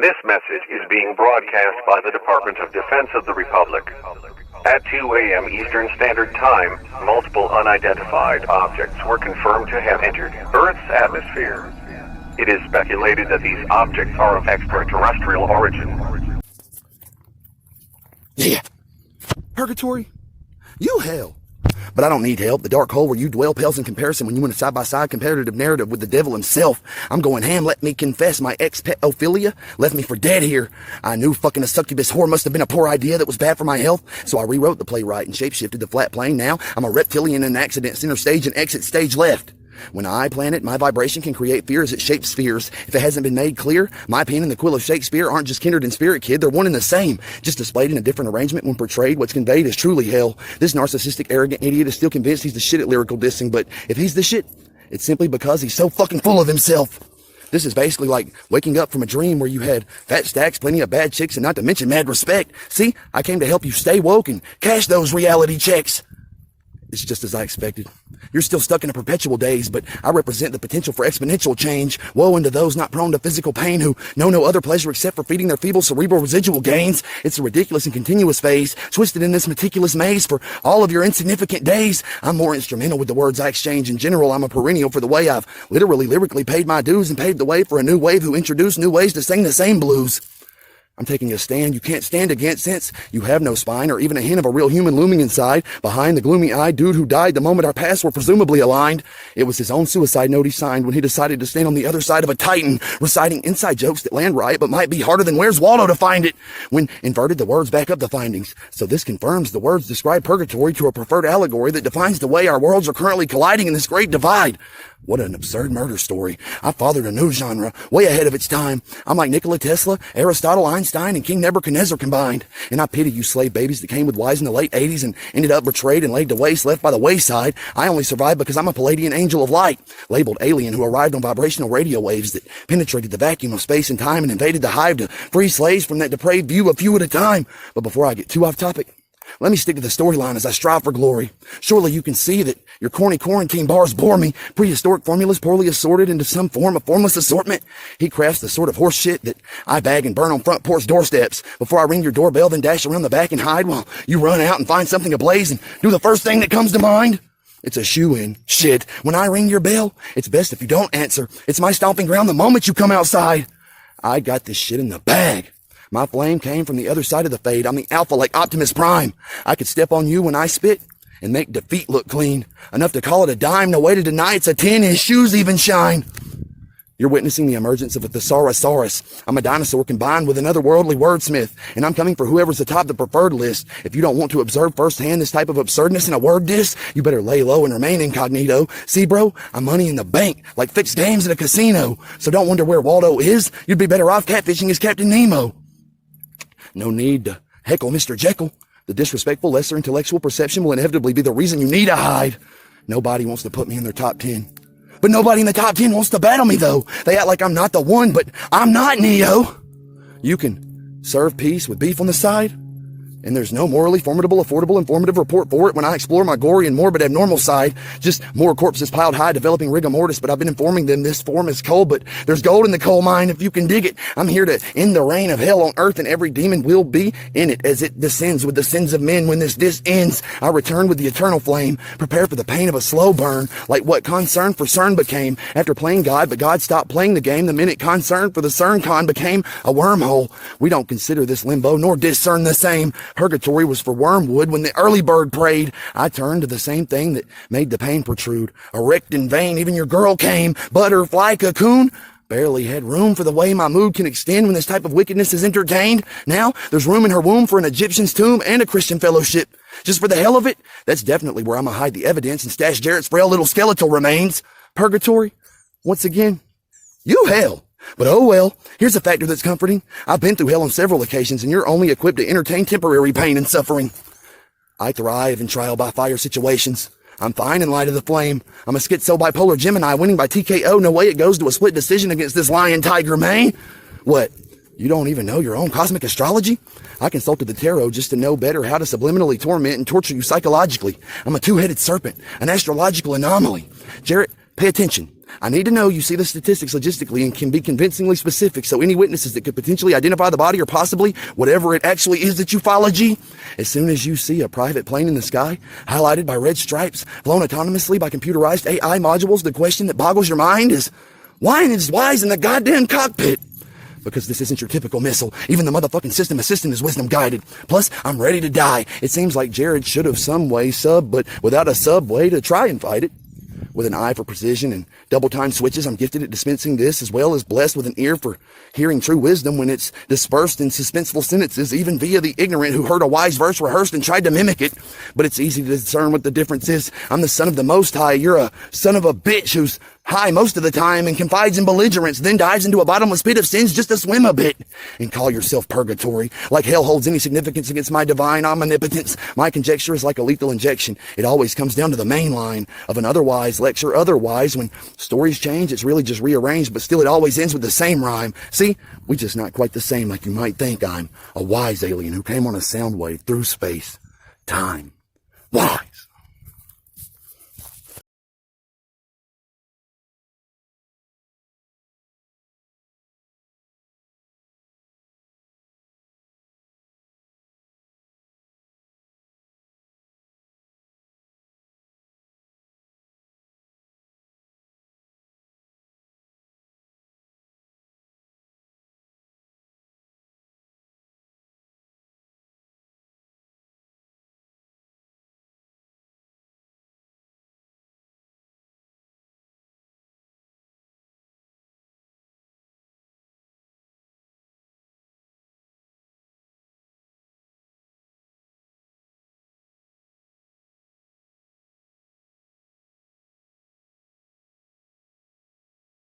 This message is being broadcast by the Department of Defense of the Republic. At 2 a.m. Eastern Standard Time, multiple unidentified objects were confirmed to have entered Earth's atmosphere. It is speculated that these objects are of extraterrestrial origin. Yeah. Purgatory? You hell. But I don't need help. The dark hole where you dwell pales in comparison when you in a side-by-side comparative narrative with the devil himself. I'm going ham. Let me confess my ex-petophilia left me for dead here. I knew fucking a succubus whore must have been a poor idea that was bad for my health, so I rewrote the playwright and shapeshifted the flat plane. Now I'm a reptilian in an accident, center stage and exit stage left. When I plan it, my vibration can create fear as it shapes spheres. If it hasn't been made clear, my pen and the quill of Shakespeare aren't just kindred in spirit, kid. They're one and the same. Just displayed in a different arrangement when portrayed, what's conveyed is truly hell. This narcissistic, arrogant idiot is still convinced he's the shit at lyrical dissing, but if he's the shit, it's simply because he's so fucking full of himself. This is basically like waking up from a dream where you had fat stacks, plenty of bad chicks, and not to mention mad respect. See, I came to help you stay woke and cash those reality checks. It's just as I expected. You're still stuck in a perpetual daze, but I represent the potential for exponential change. Woe unto those not prone to physical pain who know no other pleasure except for feeding their feeble cerebral residual gains. It's a ridiculous and continuous phase, twisted in this meticulous maze for all of your insignificant days. I'm more instrumental with the words I exchange. In general, I'm a perennial for the way I've literally lyrically paid my dues and paved the way for a new wave who introduced new ways to sing the same blues. I'm taking a stand you can't stand against since you have no spine or even a hint of a real human looming inside behind the gloomy-eyed dude who died the moment our paths were presumably aligned. It was his own suicide note he signed when he decided to stand on the other side of a titan, reciting inside jokes that land right but might be harder than Where's Waldo to find it, when inverted the words back up the findings. So this confirms the words describe purgatory to a preferred allegory that defines the way our worlds are currently colliding in this great divide. What an absurd murder story. I fathered a new genre, way ahead of its time. I'm like Nikola Tesla, Aristotle, Einstein, and King Nebuchadnezzar combined. And I pity you slave babies that came with WiZe in the late 80s and ended up betrayed and laid to waste, left by the wayside. I only survived because I'm a Palladian angel of light, labeled alien who arrived on vibrational radio waves that penetrated the vacuum of space and time and invaded the hive to free slaves from that depraved view a few at a time. But before I get too off topic, let me stick to the storyline as I strive for glory. Surely you can see that your corny quarantine bars bore me. Prehistoric formulas poorly assorted into some form of formless assortment. He crafts the sort of horse shit that I bag and burn on front porch doorsteps before I ring your doorbell, then dash around the back and hide while you run out and find something ablaze and do the first thing that comes to mind. It's a shoe-in. Shit. When I ring your bell, it's best if you don't answer. It's my stomping ground the moment you come outside. I got this shit in the bag. My flame came from the other side of the fade. I'm the alpha like Optimus Prime. I could step on you when I spit and make defeat look clean. Enough to call it a dime. No way to deny it's a 10. His shoes even shine. You're witnessing the emergence of a Thesaurus. I'm a dinosaur combined with an otherworldly wordsmith, and I'm coming for whoever's atop the preferred list. If you don't want to observe firsthand this type of absurdness in a word diss, you better lay low and remain incognito. See, bro, I'm money in the bank, like fixed games at a casino. So don't wonder where Waldo is. You'd be better off catfishing as Captain Nemo. No need to heckle Mr. Jekyll. The disrespectful, lesser intellectual perception will inevitably be the reason you need to hide. Nobody wants to put me in their top 10. But nobody in the top 10 wants to battle me, though. They act like I'm not the one, but I'm not, Neo. You can serve peace with beef on the side, and there's no morally formidable, affordable, informative report for it when I explore my gory and morbid abnormal side. Just more corpses piled high, developing rigor mortis, but I've been informing them this form is cold, but there's gold in the coal mine if you can dig it. I'm here to end the reign of hell on earth, and every demon will be in it as it descends with the sins of men. When this ends, I return with the eternal flame, prepare for the pain of a slow burn, like what concern for CERN became after playing God, but God stopped playing the game the minute concern for the CERN-con became a wormhole. We don't consider this limbo, nor discern the same. Purgatory was for wormwood when the early bird prayed. I turned to the same thing that made the pain protrude. Erect in vain, even your girl came. Butterfly cocoon. Barely had room for the way my mood can extend when this type of wickedness is entertained. Now, there's room in her womb for an Egyptian's tomb and a Christian fellowship. Just for the hell of it, that's definitely where I'm gonna hide the evidence and stash Jarrett's frail little skeletal remains. Purgatory? Once again? You hell! But oh well, here's a factor that's comforting. I've been through hell on several occasions, and you're only equipped to entertain temporary pain and suffering. I thrive in trial by fire situations. I'm fine in light of the flame. I'm a schizo-bipolar Gemini winning by TKO. No way it goes to a split decision against this lion tiger, man. What? You don't even know your own cosmic astrology? I consulted the tarot just to know better how to subliminally torment and torture you psychologically. I'm a two-headed serpent, an astrological anomaly. Jarrett, pay attention. I need to know you see the statistics logistically and can be convincingly specific, so any witnesses that could potentially identify the body or possibly whatever it actually is that you follow, G. As soon as you see a private plane in the sky, highlighted by red stripes, flown autonomously by computerized AI modules, the question that boggles your mind is, why is WiZe in the goddamn cockpit? Because this isn't your typical missile. Even the motherfucking system assistant is wisdom guided. Plus, I'm ready to die. It seems like Jared should have some way subbed, but without a subway to try and fight it. With an eye for precision and double-time switches, I'm gifted at dispensing this, as well as blessed with an ear for hearing true wisdom when it's dispersed in suspenseful sentences, even via the ignorant who heard a WiZe verse rehearsed and tried to mimic it. But it's easy to discern what the difference is. I'm the son of the Most High. You're a son of a bitch who's high most of the time and confides in belligerence, then dives into a bottomless pit of sins just to swim a bit. And call yourself purgatory. Like hell holds any significance against my divine omnipotence. My conjecture is like a lethal injection. It always comes down to the main line of an otherwise lecture. Otherwise, when stories change, it's really just rearranged, but still it always ends with the same rhyme. See, we just not quite the same like you might think. I'm a WiZe alien who came on a sound wave through space, time. Why?